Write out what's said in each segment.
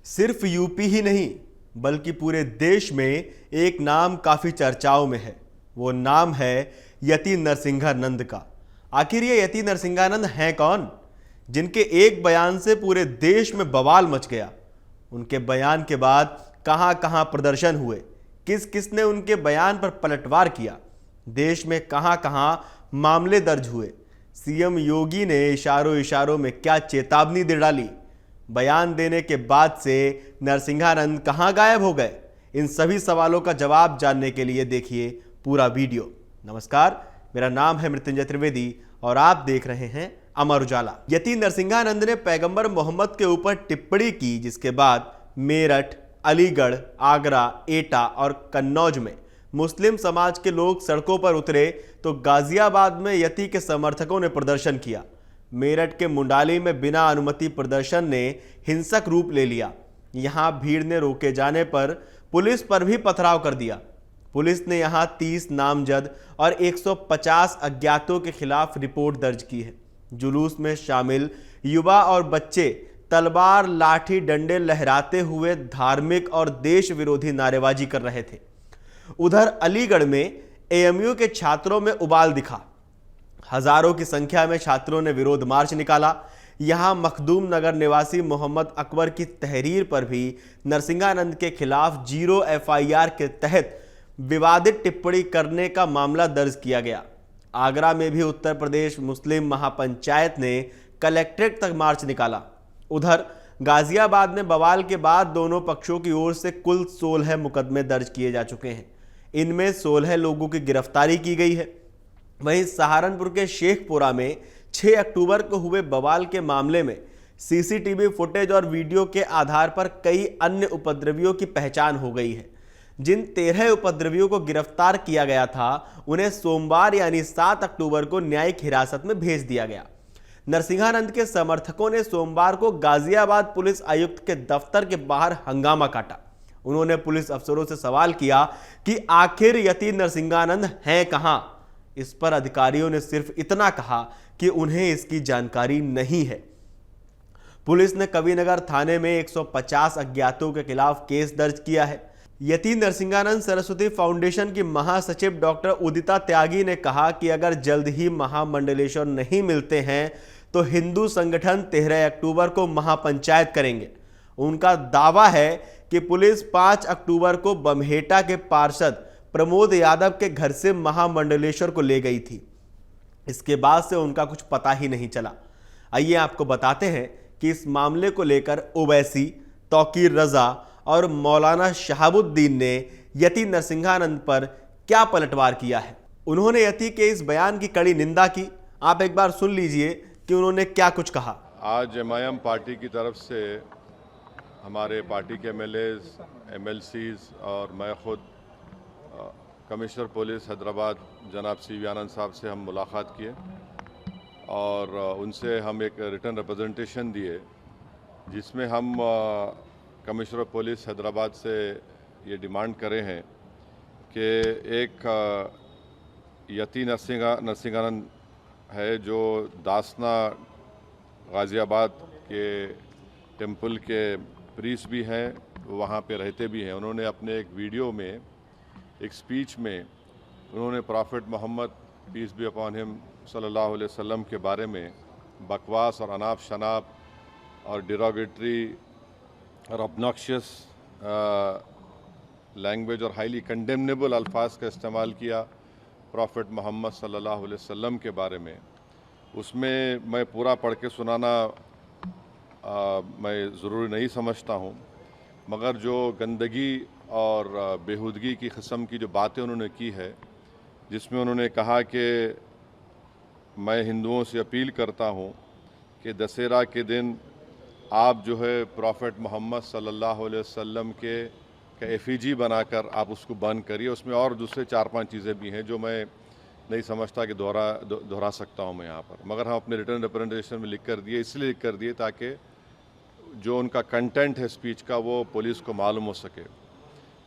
सिर्फ यूपी ही नहीं बल्कि पूरे देश में एक नाम काफी चर्चाओं में है। वो नाम है यति नरसिंहानंद का। आखिर ये यति नरसिंहानंद हैं कौन, जिनके एक बयान से पूरे देश में बवाल मच गया। उनके बयान के बाद कहां कहां प्रदर्शन हुए, किस किस ने उनके बयान पर पलटवार किया, देश में कहां कहां मामले दर्ज हुए, सीएम योगी ने इशारों इशारों में क्या चेतावनी दे डाली, बयान देने के बाद से नरसिंहानंद कहां गायब हो गए। इन सभी सवालों का जवाब जानने के लिए देखिए पूरा वीडियो। नमस्कार, मेरा नाम है मृत्युंजय त्रिवेदी और आप देख रहे हैं अमर उजाला। यति नरसिंहानंद ने पैगंबर मोहम्मद के ऊपर टिप्पणी की, जिसके बाद मेरठ, अलीगढ़, आगरा, एटा और कन्नौज में मुस्लिम समाज के लोग सड़कों पर उतरे तो गाजियाबाद में यति के समर्थकों ने प्रदर्शन किया। मेरठ के मुंडाली में बिना अनुमति प्रदर्शन ने हिंसक रूप ले लिया। यहां भीड़ ने रोके जाने पर पुलिस पर भी पथराव कर दिया। पुलिस ने यहां 30 नामजद और 150 अज्ञातों के खिलाफ रिपोर्ट दर्ज की है। जुलूस में शामिल युवा और बच्चे तलवार, लाठी, डंडे लहराते हुए धार्मिक और देश विरोधी नारेबाजी कर रहे थे। उधर अलीगढ़ में एएमयू के छात्रों में उबाल दिखा। हजारों की संख्या में छात्रों ने विरोध मार्च निकाला। यहां मखदूम नगर निवासी मोहम्मद अकबर की तहरीर पर भी नरसिंहानंद के खिलाफ 0 एफआईआर के तहत विवादित टिप्पणी करने का मामला दर्ज किया गया। आगरा में भी उत्तर प्रदेश मुस्लिम महापंचायत ने कलेक्ट्रेट तक मार्च निकाला। उधर गाजियाबाद में बवाल के बाद दोनों पक्षों की ओर से कुल 16 मुकदमे दर्ज किए जा चुके हैं। इनमें 16 लोगों की गिरफ्तारी की गई है। वहीं सहारनपुर के शेखपुरा में 6 अक्टूबर को हुए बवाल के मामले में सीसीटीवी फुटेज और वीडियो के आधार पर कई अन्य उपद्रवियों की पहचान हो गई है। जिन 13 उपद्रवियों को गिरफ्तार किया गया था, उन्हें सोमवार यानी 7 अक्टूबर को न्यायिक हिरासत में भेज दिया गया। नरसिंहानंद के समर्थकों ने सोमवार को गाजियाबाद पुलिस आयुक्त के दफ्तर के बाहर हंगामा काटा। उन्होंने पुलिस अफसरों से सवाल किया कि आखिर यति नरसिंहानंद हैं कहां। इस पर अधिकारियों ने सिर्फ इतना कहा कि उन्हें इसकी जानकारी नहीं है। पुलिस ने कविनगर थाने में 150 अज्ञातों के खिलाफ केस दर्ज किया है। यति नरसिंहानंद सरस्वती फाउंडेशन की महासचिव डॉक्टर उदिता त्यागी ने कहा कि अगर जल्द ही महामंडलेश्वर नहीं मिलते हैं तो हिंदू संगठन 13 अक्टूबर को महापंचायत करेंगे। उनका दावा है कि पुलिस 5 अक्टूबर को बमहेटा के पार्षद प्रमोद यादव के घर से महामंडलेश्वर को ले गई थी। इसके बाद से उनका कुछ पता ही नहीं चला। आइए आपको बताते हैं कि इस मामले को लेकर ओवैसी, तौकीर रजा और मौलाना शहाबुद्दीन ने यति नरसिंहानंद पर क्या पलटवार किया है। उन्होंने यति के इस बयान की कड़ी निंदा की। आप एक बार सुन लीजिए कि उन्होंने क्या कुछ कहा। आज एमआईएम पार्टी की तरफ से हमारे पार्टी के एमएलएज, एमएलसीज और मैं खुद कमिश्नर पुलिस हैदराबाद जनाब सीवी आनंद साहब से हम मुलाकात किए और उनसे हम एक रिटर्न रिप्रेजेंटेशन दिए, जिसमें हम कमिश्नर पुलिस हैदराबाद से ये डिमांड करे हैं कि एक यति नरसिंहानंद है जो दासना गाज़ियाबाद के टेम्पल के प्रीस्ट भी हैं, वहाँ पे रहते भी हैं। उन्होंने अपने एक वीडियो में, एक स्पीच में उन्होंने prophet Muhammad peace be upon him सल्लल्लाहु अलैहि वसल्लम के बारे में बकवास और अनाप शनाप और डिरोगेटरी और ऑब्नॉक्शियस लैंग्वेज और हाईली कंडेमनेबल अल्फाज का इस्तेमाल किया प्रॉफिट मोहम्मद सल्लल्लाहु अलैहि वसल्लम के बारे में। उसमें मैं पूरा पढ़ के सुनाना मैं ज़रूरी नहीं समझता हूँ, मगर जो गंदगी और बेहूदगी की किस्म की जो बातें उन्होंने की है, जिसमें उन्होंने कहा कि मैं हिंदुओं से अपील करता हूँ कि दशहरा के दिन आप जो है प्रॉफिट मोहम्मद सल्लल्लाहु अलैहि वसल्लम के एफिजी बनाकर आप उसको बंद करिए। उसमें और दूसरे 4-5 चीज़ें भी हैं जो मैं नहीं समझता कि दोहरा सकता हूँ मैं यहाँ पर, मगर हम अपने रिटर्न रिप्रेजेंटेशन में लिख कर दिए, इसलिए लिख कर दिए ताकि जो उनका कंटेंट है स्पीच का वो पुलिस को मालूम हो सके।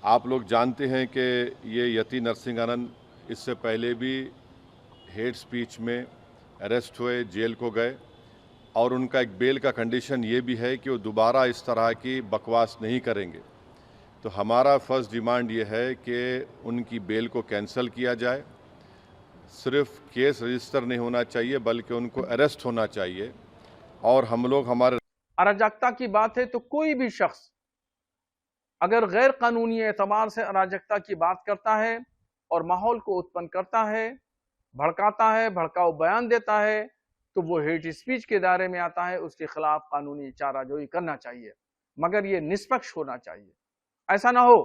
आप लोग जानते हैं कि ये यति नरसिंहानंद इससे पहले भी हेट स्पीच में अरेस्ट हुए, जेल को गए और उनका एक बेल का कंडीशन ये भी है कि वो दोबारा इस तरह की बकवास नहीं करेंगे। तो हमारा फर्स्ट डिमांड ये है कि उनकी बेल को कैंसिल किया जाए। सिर्फ केस रजिस्टर नहीं होना चाहिए बल्कि उनको अरेस्ट होना चाहिए। और हम लोग हमारे अराजकता की बात है तो कोई भी शख्स अगर गैर कानूनी एतबार से अराजकता की बात करता है और माहौल को उत्पन्न करता है, भड़काता है, भड़काऊ बयान देता है, तो वो हेट स्पीच के दायरे में आता है। उसके खिलाफ कानूनी चाराजोई करना चाहिए, मगर ये निष्पक्ष होना चाहिए। ऐसा ना हो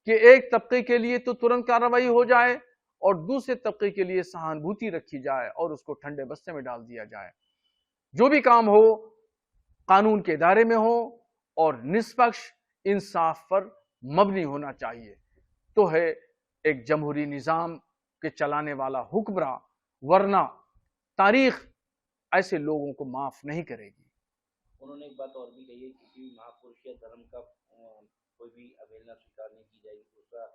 कि एक तबके के लिए तो तुरंत कार्रवाई हो जाए और दूसरे तबके के लिए सहानुभूति रखी जाए और उसको ठंडे बस्ते में डाल दिया जाए। जो भी काम हो कानून के दायरे में हो और निष्पक्ष इंसाफ पर मबनी होना चाहिए, तो है एक जमहूरी निजाम के चलाने वाला हुक्मरान, वरना तारीख ऐसे लोगों को माफ नहीं करेगी। उन्होंने एक बात और भी कही है कि किसी भी महापुरुष या धर्म का कोई भी अवहेलना स्वीकार नहीं की जाएगी। दूसरा,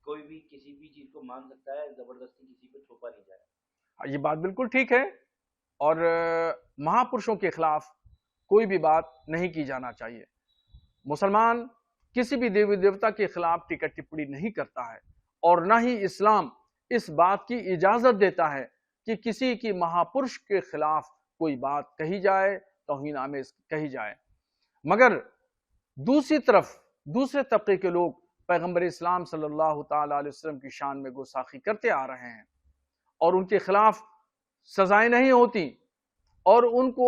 कोई भी किसी भी चीज को मान सकता है, जबरदस्ती किसी पे थोपा नहीं जाए। ये बात बिल्कुल ठीक है और महापुरुषों के खिलाफ कोई भी बात नहीं की जाना चाहिए। मुसलमान किसी भी देवी देवता के खिलाफ टीका टिप्पणी नहीं करता है और ना ही इस्लाम इस बात की इजाजत देता है कि किसी की महापुरुष के खिलाफ कोई बात कही जाए, तौहीन आमेज कही जाए। मगर दूसरी तरफ दूसरे तबके के लोग पैगंबर इस्लाम सल्लल्लाहु ताला अलैहि वसल्लम की शान में गुस्ताखी करते आ रहे हैं और उनके खिलाफ सजाएं नहीं होती और उनको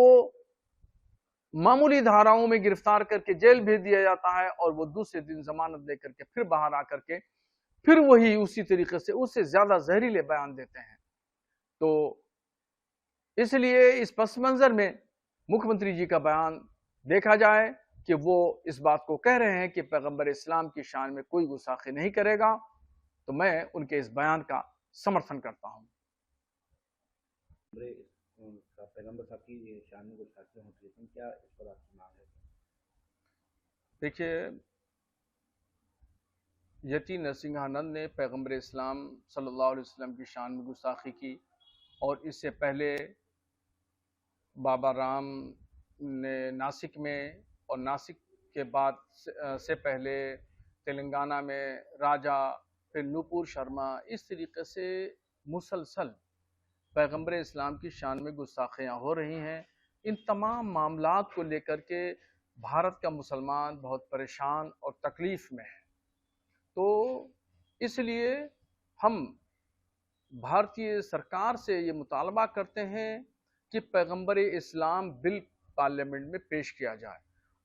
मामूली धाराओं में गिरफ्तार करके जेल भेज दिया जाता है और वो दूसरे दिन जमानत लेकर के फिर बाहर आकर के फिर वही उसी तरीके से उससे ज्यादा जहरीले बयान देते हैं। तो इसलिए इस पस मंजर में मुख्यमंत्री जी का बयान देखा जाए कि वो इस बात को कह रहे हैं कि पैगंबर इस्लाम की शान में कोई गुस्ताखी नहीं करेगा, तो मैं उनके इस बयान का समर्थन करता हूं। पैगंबर साहब की शान में गुस्ताखी होती है, क्या इस पर आपकी मांग है? देखिए, यती नरसिंहानंद ने पैगंबर इस्लाम सल्लल्लाहु अलैहि वसल्लम की शान में गुस्ताखी की और इससे पहले बाबा राम ने नासिक में और नासिक के बाद से पहले तेलंगाना में राजा, फिर नूपुर शर्मा, इस तरीके से मुसलसल पैगंबर इस्लाम की शान में गुस्ताखियाँ हो रही हैं। इन तमाम मामलात को लेकर के भारत का मुसलमान बहुत परेशान और तकलीफ़ में है। तो इसलिए हम भारतीय सरकार से ये मुतालबा करते हैं कि पैगंबर इस्लाम बिल पार्लियामेंट में पेश किया जाए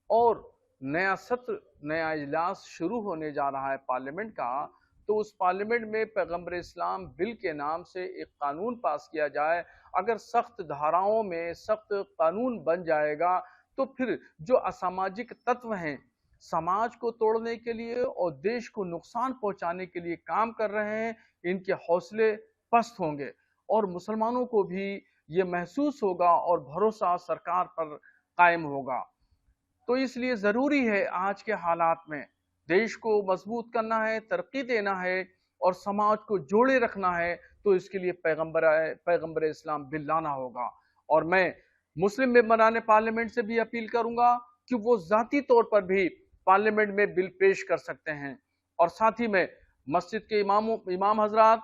और नया सत्र, नया इजलास शुरू होने जा रहा है पार्लियामेंट का, तो उस पार्लियामेंट में पैगंबर इस्लाम बिल के नाम से एक कानून पास किया जाए। अगर सख्त धाराओं में सख्त कानून बन जाएगा तो फिर जो असामाजिक तत्व हैं, समाज को तोड़ने के लिए और देश को नुकसान पहुंचाने के लिए काम कर रहे हैं, इनके हौसले पस्त होंगे और मुसलमानों को भी ये महसूस होगा और भरोसा सरकार पर कायम होगा। तो इसलिए ज़रूरी है आज के हालात में देश को मजबूत करना है, तरक्की देना है और समाज को जोड़े रखना है, तो इसके लिए पैगंबर इस्लाम बिल लाना होगा। और मैं मुस्लिम मेंबरान पार्लियामेंट से भी अपील करूंगा कि वो ज़ाती तौर पर भी पार्लियामेंट में बिल पेश कर सकते हैं और साथ ही में मस्जिद के इमाम हजरात,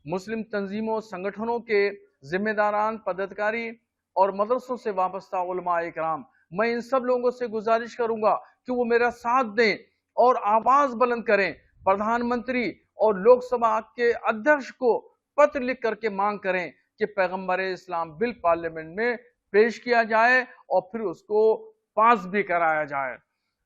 मुस्लिम तंजीमों संगठनों के जिम्मेदारान पदाधिकारी और मदरसों से वाबस्ता उलमा इकराम, मैं इन सब लोगों से गुजारिश करूंगा कि वो मेरा साथ दें और आवाज बुलंद करें। प्रधानमंत्री और लोकसभा के अध्यक्ष को पत्र लिख करके मांग करें कि पैगंबर इस्लाम बिल पार्लियामेंट में पेश किया जाए और फिर उसको पास भी कराया जाए।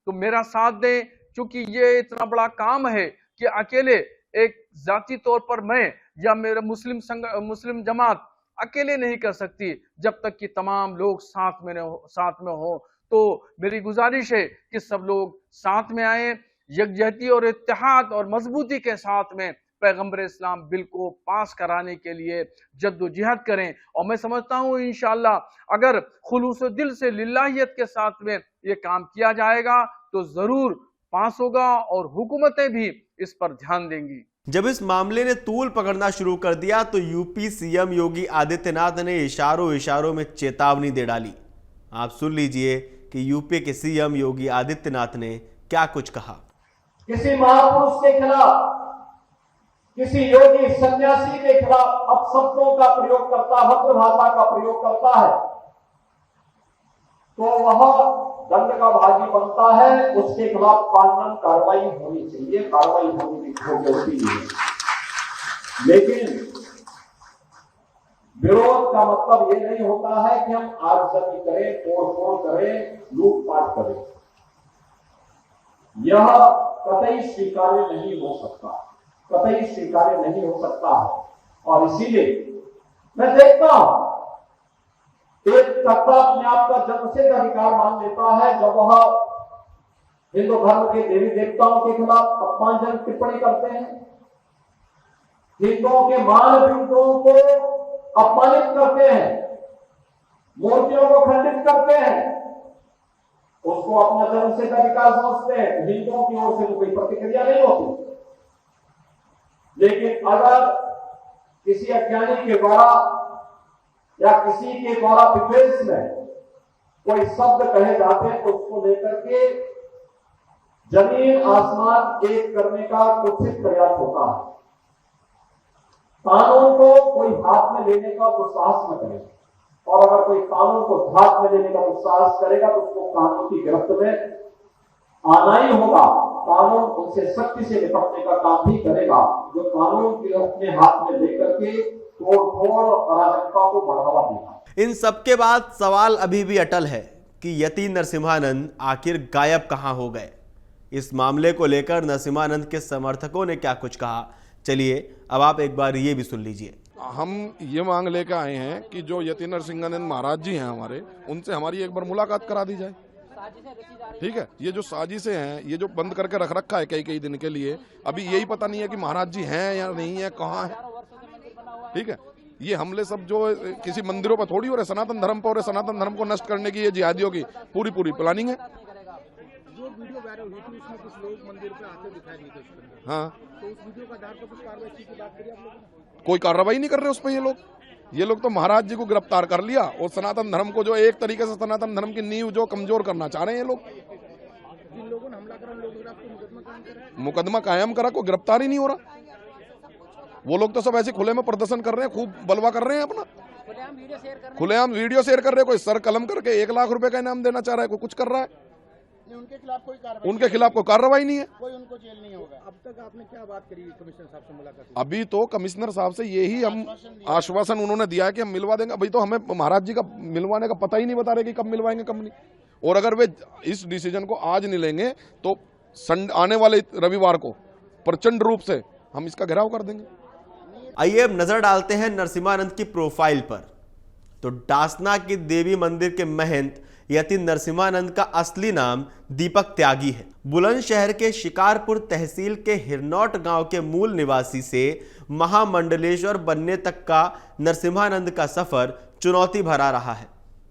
तो मेरा साथ दें, क्योंकि ये इतना बड़ा काम है कि अकेले एक जाती तौर पर मैं या मेरा मुस्लिम जमात अकेले नहीं कर सकती, जब तक कि तमाम लोग साथ में हो। तो मेरी गुजारिश है कि सब लोग साथ में आए, यकजहती और इत्तेहाद और मजबूती के साथ में पैगंबर इस्लाम बिल को पास कराने के लिए जद्दोजहद करें। और मैं समझता हूँ इंशाअल्लाह अगर खुलूस दिल से लिल्लाहियत के साथ में ये काम किया जाएगा तो जरूर पास होगा और हुकूमतें भी इस पर ध्यान देंगी। जब इस मामले ने तूल पकड़ना शुरू कर दिया तो यूपी सीएम योगी आदित्यनाथ ने इशारों में चेतावनी दे डाली। आप सुन लीजिए कि यूपी के सीएम योगी आदित्यनाथ ने क्या कुछ कहा। किसी महापुरुष के खिलाफ, किसी योगी सन्यासी के खिलाफ अपशब्दों का प्रयोग करता, भद्र भाषा का प्रयोग करता है तो वह दंड का भागी बनता है। उसके खिलाफ कानूनन कार्रवाई होनी चाहिए, कार्रवाई होनी होती है। लेकिन विरोध का मतलब ये नहीं होता है कि हम आगजनी करें, तोड़फोड़ करें, लूटपाट करें। यह कतई स्वीकार्य नहीं हो सकता, कतई स्वीकार्य नहीं हो सकता है। और इसीलिए मैं देखता हूं एक कर्ता अपने आप का जन्मसिद्ध अधिकार मान लेता है जब वह हिंदू धर्म के देवी देवताओं के खिलाफ अपमानजनक टिप्पणी करते हैं, हिंदुओं के मान बिंदुओं को अपमानित करते हैं, मूर्तियों को खंडित करते हैं, उसको अपना जन्मसिद्ध अधिकार समझते हैं। हिंदुओं की ओर से तो कोई प्रतिक्रिया नहीं होती। लेकिन अगर किसी अज्ञानी के द्वारा या किसी के द्वारा विद्वेष में कोई शब्द कहे जाते हैं तो उसको लेकर के जमीन आसमान एक करने का कुत्सित प्रयास होता है। कानून को कोई हाथ में लेने का दुस्साहस न करे, और अगर कोई कानून को हाथ में लेने का दुस्साहस करेगा तो उसको कानून की गिरफ्त में आना ही होगा। कानून उनसे सख्ती से निपटने का काम भी करेगा जो कानून के अपने हाथ में लेकर के तोड़-फोड़ और अराजकता को बढ़ावा देगा। इन सबके बाद सवाल अभी भी अटल है कि यति नरसिम्हानंद आखिर गायब कहां हो गए। इस मामले को लेकर नरसिम्हानंद के समर्थकों ने क्या कुछ कहा, चलिए अब आप एक बार ये भी सुन लीजिए। हम ये मांग लेकर आए हैं कि जो यति नरसिंहानंद महाराज जी हैं हमारे, उनसे हमारी एक बार मुलाकात करा दी जाए। ठीक है, ये जो साजिशें हैं, ये जो बंद करके रख रखा है कई दिन के लिए, अभी यही पता नहीं है कि महाराज जी हैं या नहीं है, कहाँ है। ठीक है, ये हमले सब जो किसी मंदिरों पर थोड़ी हो रहे, सनातन धर्म पर हो रहे। सनातन धर्म को नष्ट करने की ये जिहादियों की पूरी प्लानिंग है। जो वीडियो वायरल हुई थी उसमें कुछ लोग मंदिर पे आते दिखाई दिए थे। हाँ, तो उस वीडियो का आधार पर कुछ कार्रवाई की बात करिए आप लोगों ने? कोई कार्रवाई नहीं कर रहे उस पर। ये लोग तो महाराज जी को गिरफ्तार कर लिया और सनातन धर्म को, जो एक तरीके से सनातन धर्म की नींव जो कमजोर करना चाह रहे हैं ये लोग। जिन लोगों ने हमला करा, लोग मुकदमा कायम करा, कोई गिरफ्तार ही नहीं हो रहा। वो लोग तो सब ऐसे खुले में प्रदर्शन कर रहे हैं, खूब बलवा कर रहे हैं अपना, खुलेआम वीडियो शेयर कर रहे हैं। कोई सर कलम करके 1 लाख रुपए का इनाम देना चाह रहा है, कोई कुछ कर रहा है। उनके खिलाफ कोई कार्रवाई, उनके खिलाफ कोई कार्रवाई नहीं है, कोई उनको जेल नहीं होगा। अब तक आपने क्या बात करी कमिश्नर साहब से मुलाकात? अभी तो कमिश्नर साहब से यही हम आश्वासन उन्होंने दिया है कि हम मिलवा देंगे। अभी तो हमें महाराज जी का मिलवाने का पता ही नहीं बता रहे कि कब मिलवाएंगे, कब नहीं। और अगर वे इस डिसीजन को आज नहीं लेंगे तो आने वाले रविवार को प्रचंड रूप से हम इसका घेराव कर देंगे। आइए अब नजर डालते हैं नरसिम्हानंद की प्रोफाइल पर। तो डासना के देवी मंदिर के महंत यति नरसिम्हानंद का असली नाम दीपक त्यागी है। बुलंदशहर के शिकारपुर तहसील के हिरनौट गांव के मूल निवासी से महामंडलेश्वर बनने तक का नरसिम्हानंद का सफर चुनौती भरा रहा है।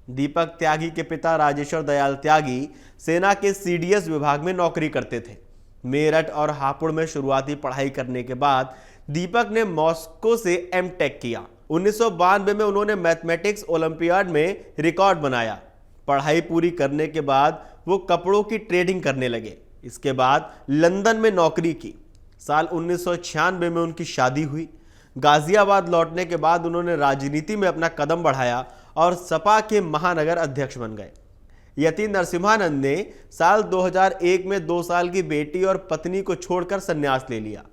दीपक त्यागी के पिता राजेश्वर दयाल त्यागी सेना के सीडीएस विभाग में नौकरी करते थे। मेरठ और हापुड़ में शुरुआती पढ़ाई करने के बाद दीपक ने मॉस्को से एमटेक किया। 1992 में उन्होंने मैथमेटिक्स ओलंपियाड में रिकॉर्ड बनाया। पढ़ाई पूरी करने के बाद वो कपड़ों की ट्रेडिंग करने लगे। इसके बाद लंदन में नौकरी की। साल 1996 में उनकी शादी हुई। गाजियाबाद लौटने के बाद उन्होंने राजनीति में अपना कदम बढ़ाया और सपा के महानगर अध्यक्ष बन गए। यति नरसिम्हानंद ने साल 2001 में 2 साल की बेटी और पत्नी को छोड़कर संन्यास ले लिया।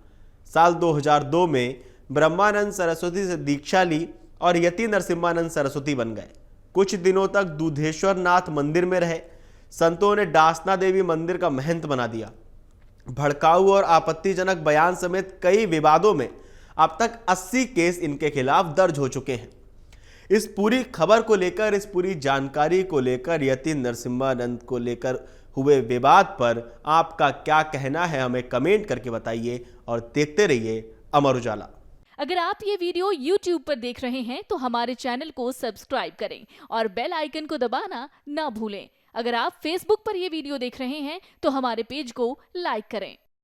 साल 2002 में ब्रह्मानंद सरस्वती से दीक्षा ली और यति नरसिम्हानंद सरस्वती बन गए। कुछ दिनों तक दूधेश्वर नाथ मंदिर में रहे। संतों ने डासना देवी मंदिर का महंत बना दिया। भड़काऊ और आपत्तिजनक बयान समेत कई विवादों में अब तक 80 केस इनके खिलाफ दर्ज हो चुके हैं। इस पूरी खबर को लेकर, इस पूरी जानकारी को लेकर, यति नरसिम्हानंद को लेकर हुए विवाद पर आपका क्या कहना है, हमें कमेंट करके बताइए और देखते रहिए अमर उजाला। अगर आप ये वीडियो YouTube पर देख रहे हैं तो हमारे चैनल को सब्सक्राइब करें और बेल आइकन को दबाना ना भूलें। अगर आप Facebook पर ये वीडियो देख रहे हैं तो हमारे पेज को लाइक करें।